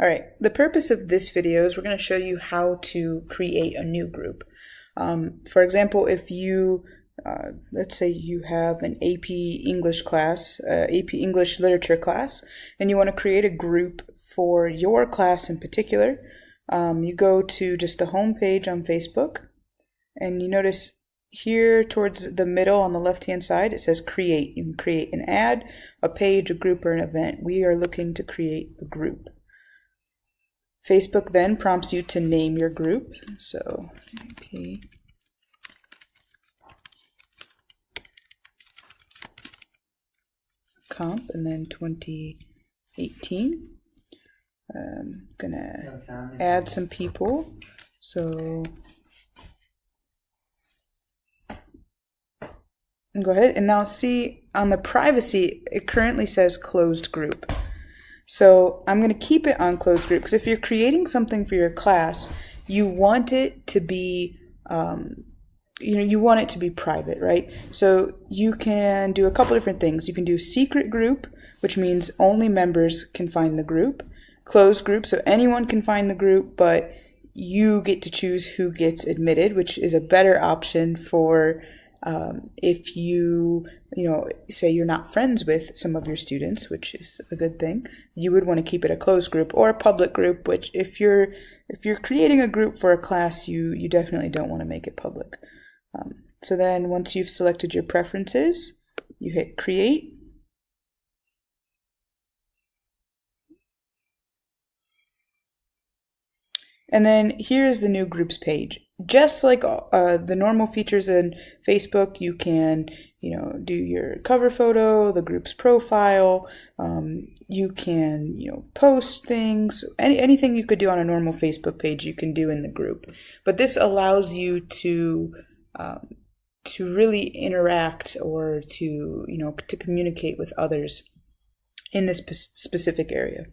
All right, the purpose of this video is we're going to show you how to create a new group. For example, if you, let's say you have an AP English class, AP English Literature class, and you want to create a group for your class in particular, you go to just the home page on Facebook, and you notice here towards the middle on the left-hand side, it says create. You can create an ad, a page, a group, or an event. We are looking to create a group. Facebook then prompts you to name your group. So AP Comp and then 2018. I'm gonna add some people. So go ahead and now see on the privacy, it currently says closed group. So I'm going to keep it on closed group because if you're creating something for your class, you want it to be, you want it to be private, right? So you can do a couple different things. You can do secret group, which means only members can find the group. Closed group, so anyone can find the group, but you get to choose who gets admitted, which is a better option for if you say you're not friends with some of your students, which is a good thing. You would want to keep it a closed group or a public group, which if you're creating a group for a class, you definitely don't want to make it public. So then once you've selected your preferences, you hit create. And then here's the new groups page. Just like the normal features in Facebook, you can, do your cover photo, the group's profile. You can, post things. Anything you could do on a normal Facebook page, you can do in the group. But this allows you to really interact or to communicate with others in this specific area.